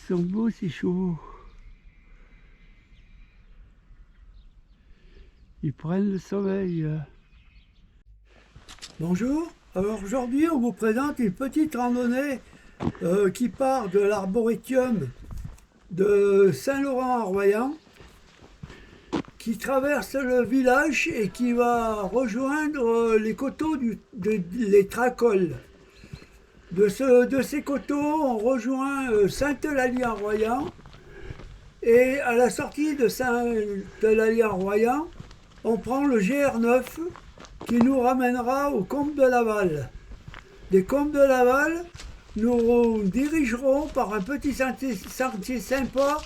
sont beaux ces chevaux. Ils prennent le sommeil. Bonjour, alors aujourd'hui on vous présente une petite randonnée qui part de l'arborétium de Saint-Laurent-en-Royans, qui traverse le village et qui va rejoindre les coteaux les Tracoles. De ces coteaux, on rejoint Sainte-Eulalie-en-Royans et à la sortie de Sainte-Eulalie-en-Royans, on prend le GR9 qui nous ramènera aux Combes de Laval. Des Combes de Laval, nous dirigerons par un petit sentier sympa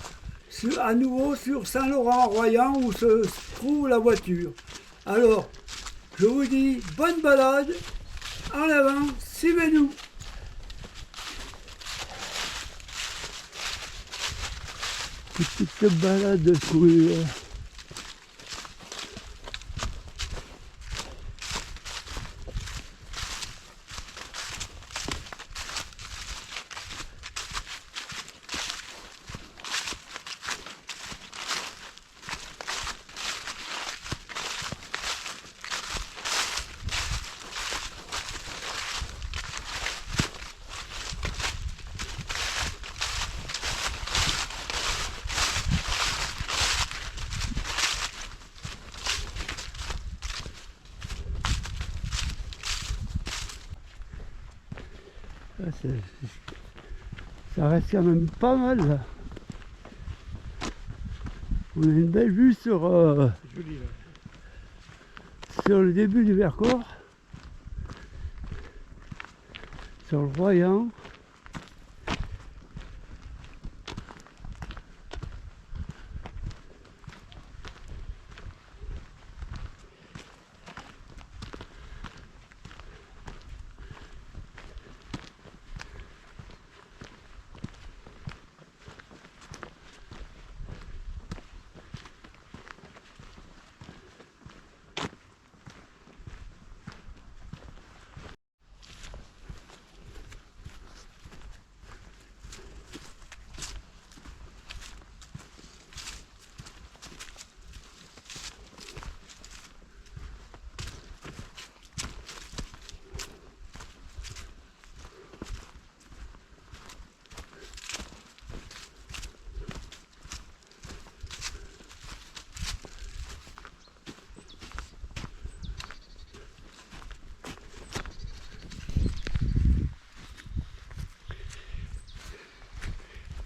à nouveau sur Saint-Laurent-en-Royans où se trouve la voiture. Alors, je vous dis bonne balade, en avant, suivez-nous. Petite balade cool. Ça reste quand même pas mal là. On a une belle vue sur le début du Vercors, sur le Royan.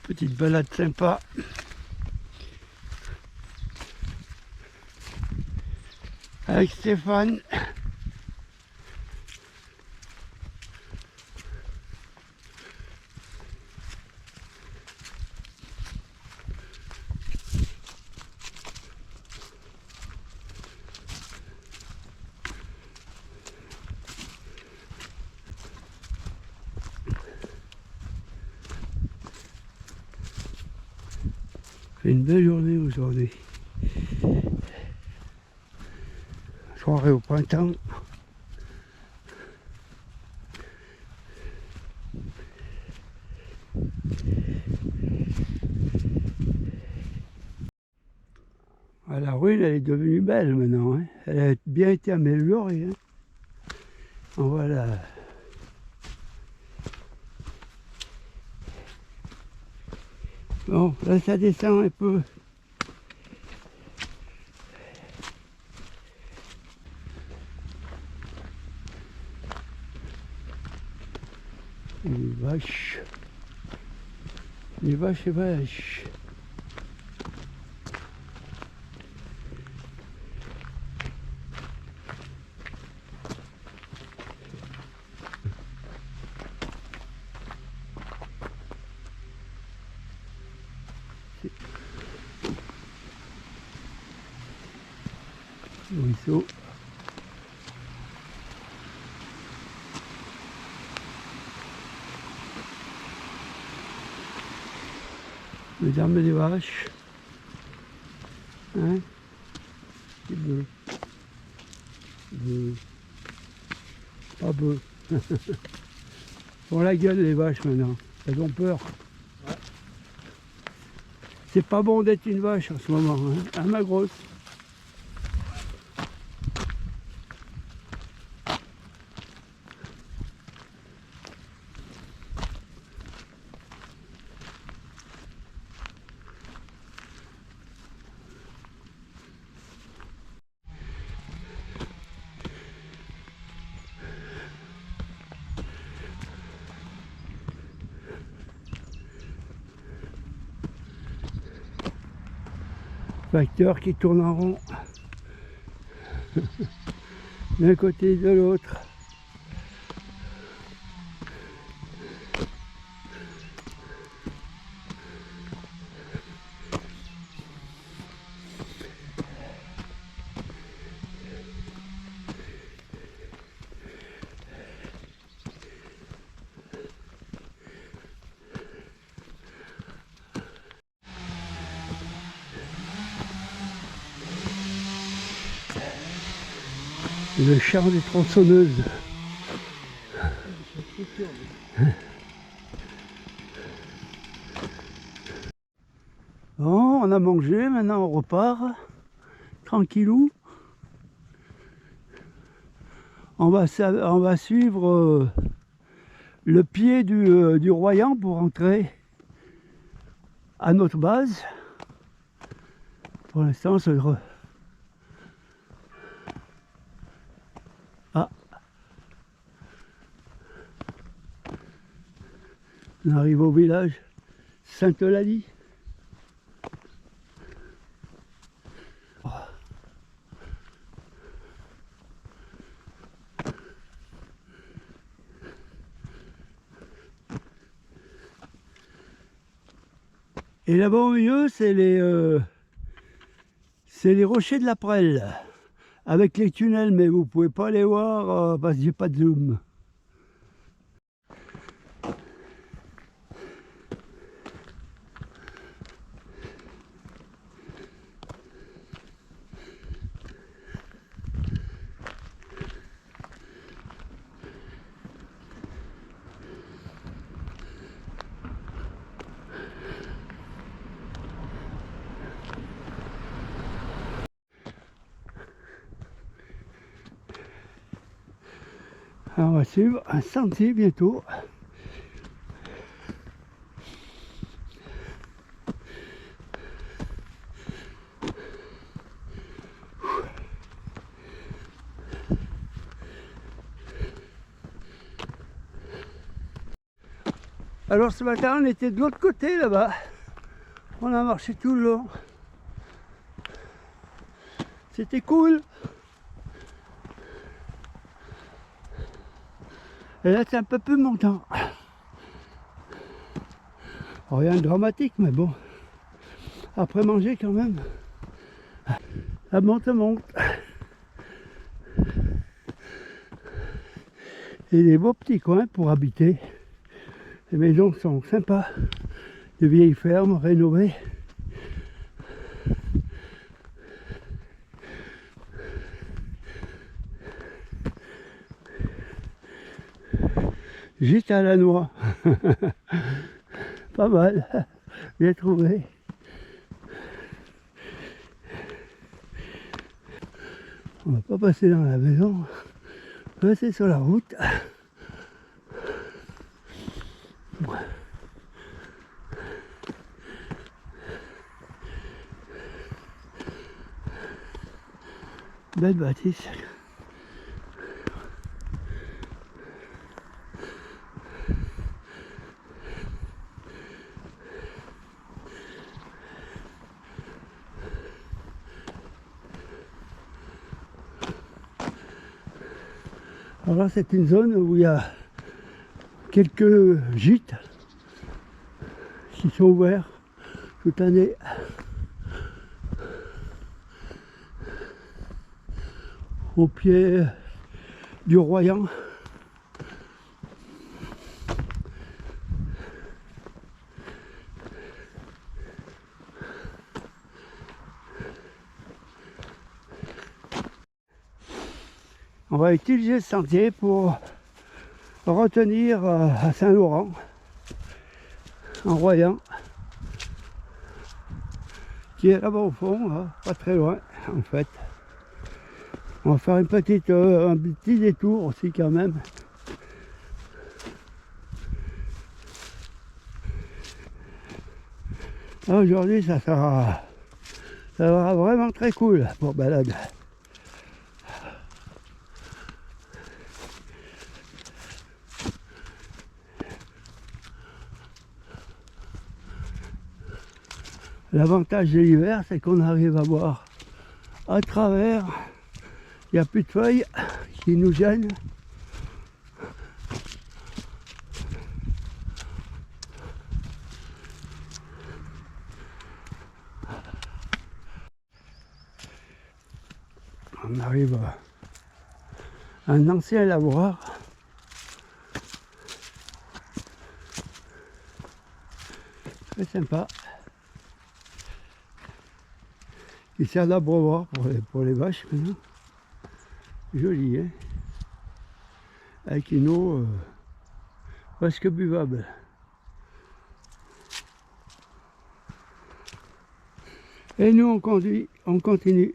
Petite balade sympa. Avec Stéphane. C'est une belle journée aujourd'hui. Soirée au printemps. Ah, la ruine elle est devenue belle maintenant, hein. Elle a bien été améliorée, hein. Voilà. Bon, là ça descend un peu. Les vaches. Les vaches et vaches. Ruisseau. Le derme des vaches. Hein? C'est bleu. Bleu. Pas bleu. Bon, la gueule les vaches maintenant. Elles ont peur. Ouais. C'est pas bon d'être une vache en ce moment, hein, à ma grosse. Facteur qui tourne en rond d'un côté et de l'autre. Le chant des tronçonneuses. Bon, on a mangé, maintenant on repart. Tranquillou. On va suivre le pied du Royan pour entrer à notre base. Pour l'instant, c'est Ah. On arrive au village Sainte-Eulalie. Et là-bas au milieu, c'est les rochers de la Prelle, avec les tunnels, mais vous pouvez pas les voir parce que j'ai pas de zoom. Alors on va suivre un sentier bientôt. Alors ce matin on était de l'autre côté là-bas. On a marché tout le long. C'était cool. Et là c'est un peu plus montant. Rien de dramatique mais bon. Après manger quand même. Ça monte, ça monte. Et des beaux petits coins pour habiter. Les maisons sont sympas. Des vieilles fermes rénovées. Juste à la noix. Pas mal. Bien trouvé. On va pas passer dans la maison. On va passer sur la route. Belle bâtisse. Alors là, c'est une zone où il y a quelques gîtes qui sont ouverts toute l'année. Au pied du Royan. On va utiliser ce sentier pour retenir à Saint-Laurent, en Royan. qui est là-bas au fond, là, pas très loin en fait. On va faire un petit détour aussi quand même. Aujourd'hui ça sera vraiment très cool pour balade. L'avantage de l'hiver, c'est qu'on arrive à voir à travers. Il n'y a plus de feuilles qui nous gênent. On arrive à un ancien lavoir. Très sympa. Qui sert d'abreuvoir pour les vaches maintenant. Joli, hein, avec une eau presque buvable. Et nous on continue.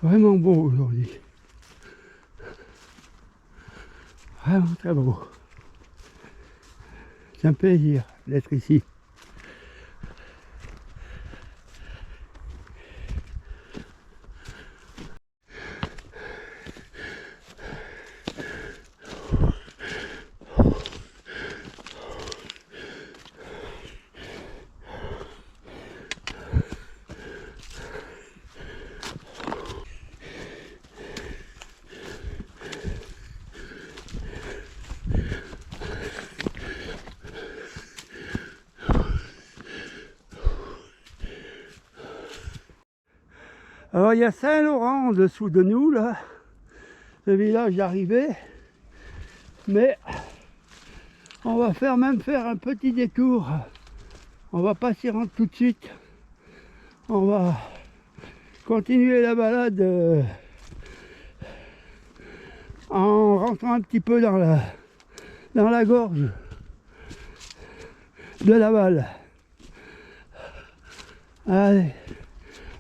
Vraiment beau aujourd'hui. Vraiment très beau. C'est un plaisir d'être ici. Alors il y a Saint-Laurent en dessous de nous là, le village d'arrivée, mais on va même faire un petit détour. On va pas s'y rendre tout de suite. On va continuer la balade en rentrant un petit peu dans la gorge de Laval. Allez.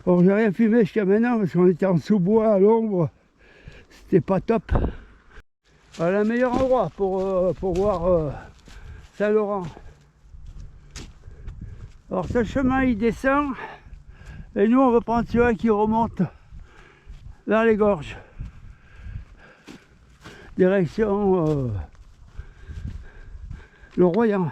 Bon, j'ai rien filmé jusqu'à maintenant parce qu'on était en sous-bois à l'ombre, c'était pas top. Voilà le meilleur endroit pour voir Saint-Laurent. Alors ce chemin il descend et nous on va prendre celui qui remonte vers les gorges. Direction le Royan.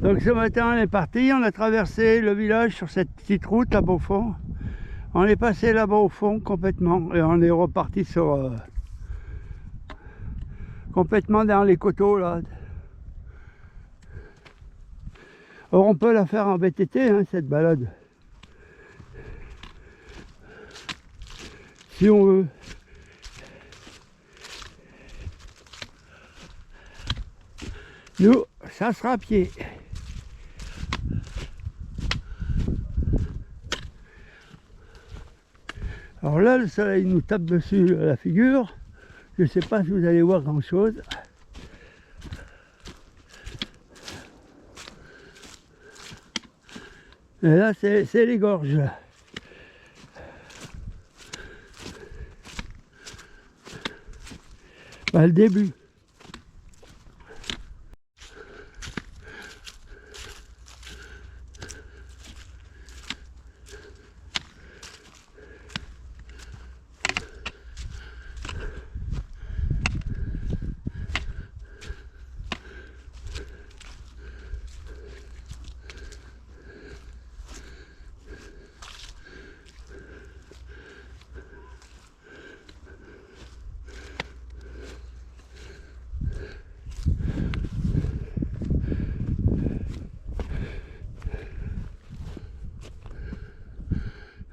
Donc ce matin on est parti, on a traversé le village sur cette petite route là-bas au fond. On est passé là-bas au fond complètement et on est reparti sur complètement dans les coteaux là. Alors on peut la faire en VTT hein, cette balade. Si on veut. Nous, ça sera à pied. Alors là, le soleil nous tape dessus la figure. Je ne sais pas si vous allez voir grand chose. Et là, c'est les gorges. Bah, le début.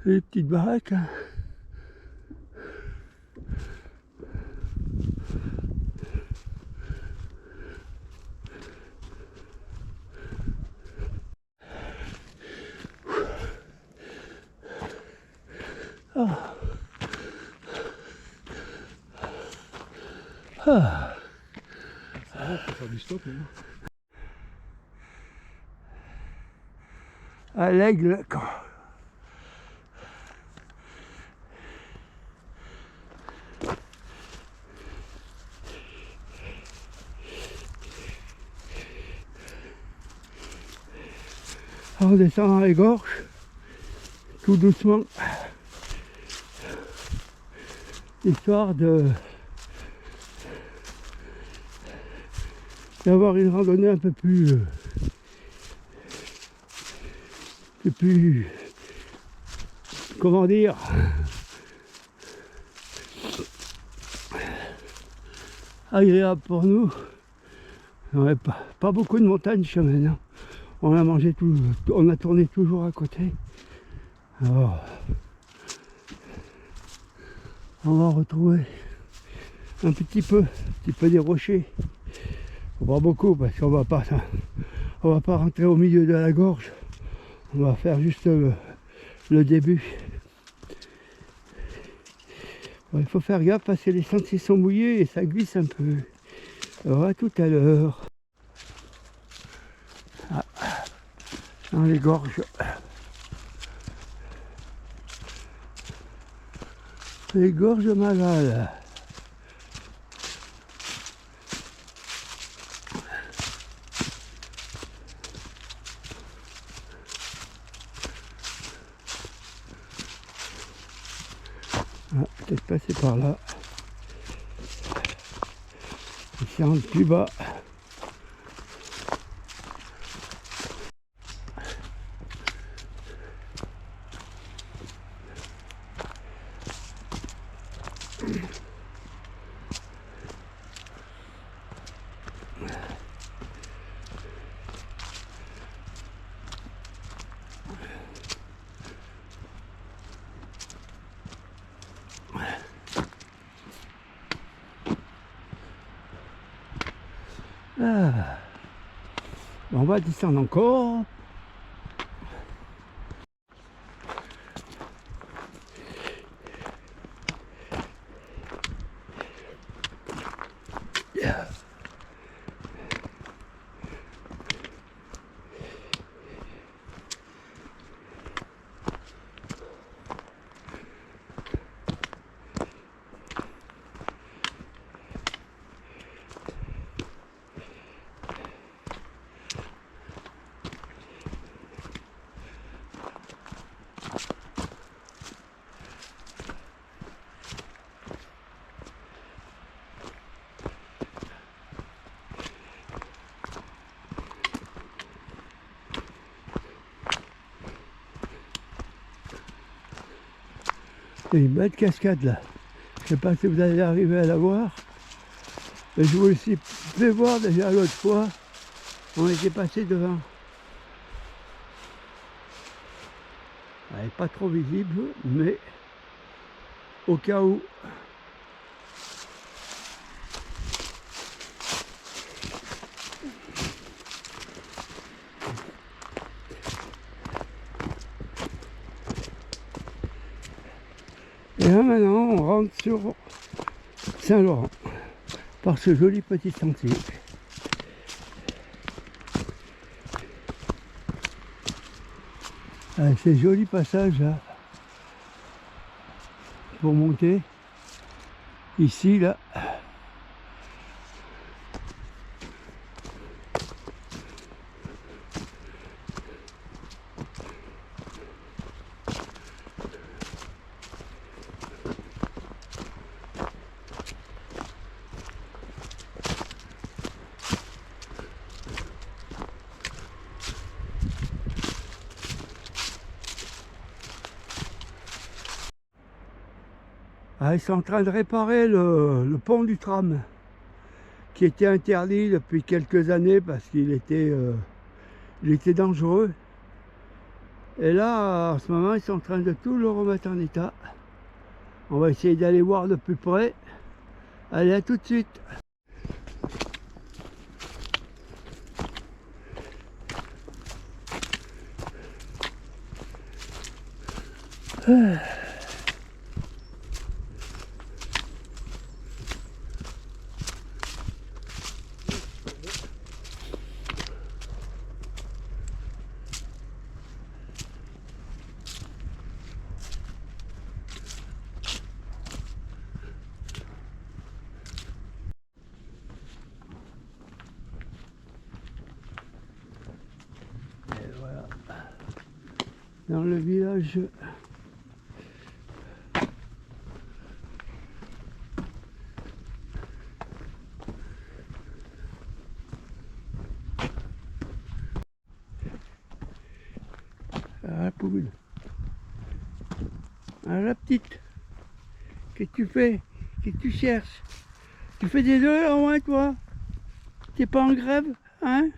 Les petites baraques. Hein. Ah. Ah. Ça va pour faire du stop, hein. À l'aigle, quoi. On descend dans les gorges, tout doucement, histoire d'avoir une randonnée un peu plus comment dire, agréable pour nous. On n'a pas beaucoup de montagnes chemin, hein. On a mangé tout, on a tourné toujours à côté. Alors, on va retrouver un petit peu des rochers. Pas beaucoup parce qu'on va pas rentrer au milieu de la gorge. On va faire juste le début. Bon, il faut faire gaffe parce que les sentiers sont mouillés et ça glisse un peu. Alors à tout à l'heure. Ah, dans les gorges. Les gorges Magal. Ah, peut-être passer par là. Ici en plus bas. Ah. Bon, on va descendre encore. Il y a une belle cascade là. Je sais pas si vous allez arriver à la voir. Mais je vous aussi fait voir déjà l'autre fois. On était passé devant. Elle n'est pas trop visible, mais au cas où. Et là maintenant on rentre sur Saint-Laurent par ce joli petit sentier. Avec ces jolis passages là pour monter ici là. Ah, ils sont en train de réparer le pont du tram qui était interdit depuis quelques années parce qu'il était dangereux. Et là, en ce moment, ils sont en train de tout le remettre en état. On va essayer d'aller voir de plus près. Allez, à tout de suite. Et voilà, dans le village. Ah, la poule. Ah, la petite. Qu'est-ce que tu fais? Qu'est-ce que tu cherches? Tu fais des œufs au moins, toi? T'es pas en grève, hein?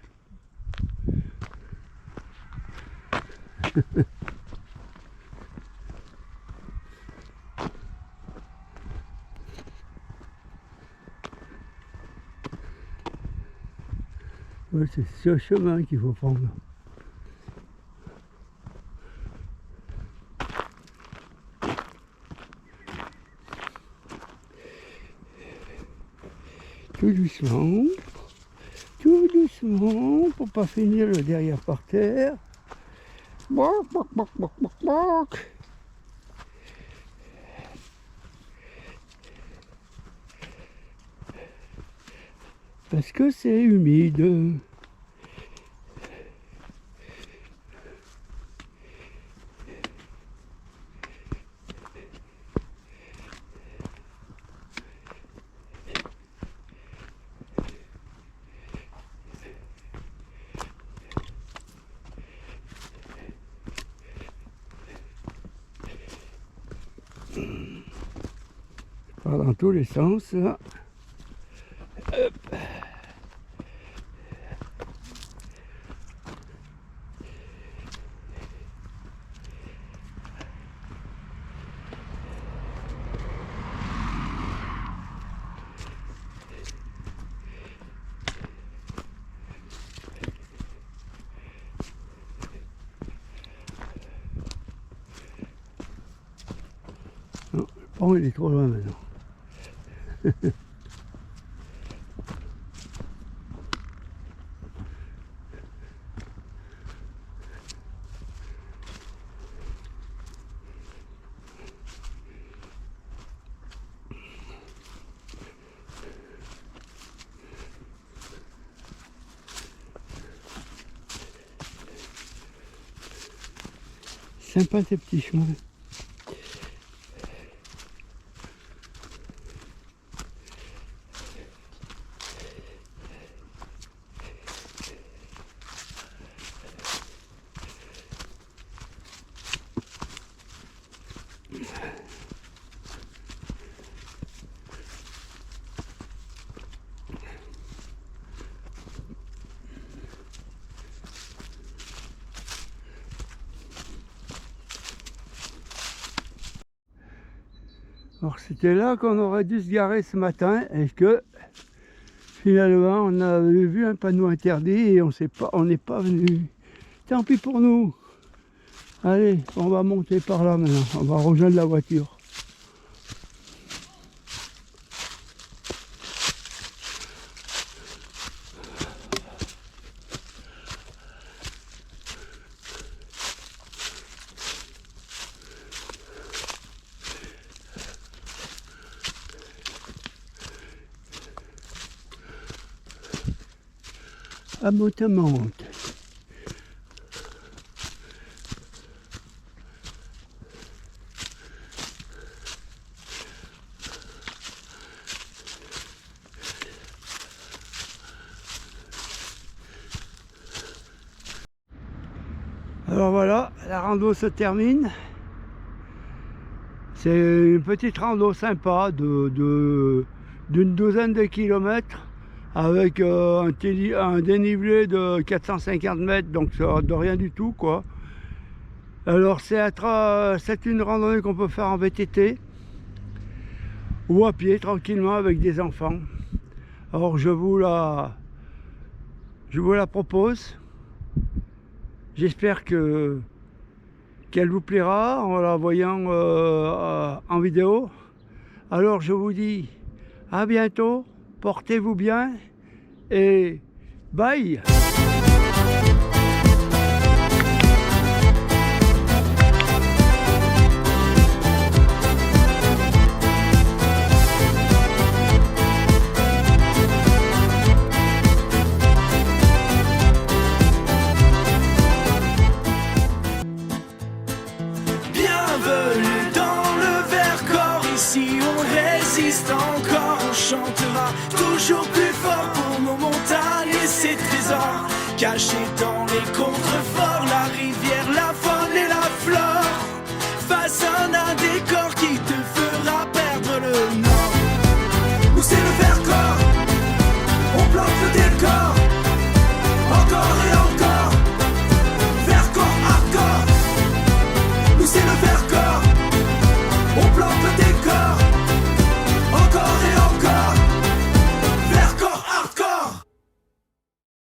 Ouais, c'est ce chemin qu'il faut prendre. Tout doucement, pour pas finir le derrière par terre. Boc, boc, boc, boc, boc, boc. Parce que c'est humide. Part dans tous les sens là. Hop. Non, le pont il est trop loin maintenant. Sympa ces petits chemins. Alors c'était là qu'on aurait dû se garer ce matin et que finalement on avait vu un panneau interdit et on n'est pas venu. Tant pis pour nous. Allez, on va monter par là maintenant, on va rejoindre la voiture. À Montamante. Alors voilà, la rando se termine. C'est une petite rando sympa d'une douzaine de kilomètres avec un dénivelé de 450 mètres, donc ça de rien du tout quoi. Alors c'est une randonnée qu'on peut faire en VTT ou à pied tranquillement avec des enfants. Alors je vous la propose. J'espère qu'elle vous plaira en la voyant en vidéo. Alors je vous dis à bientôt, portez-vous bien et bye. Bienvenue dans le Vercors, ici on résiste encore, on chantera toujours plus fort pour nos montagnes et ses trésors cachés dans les contrées.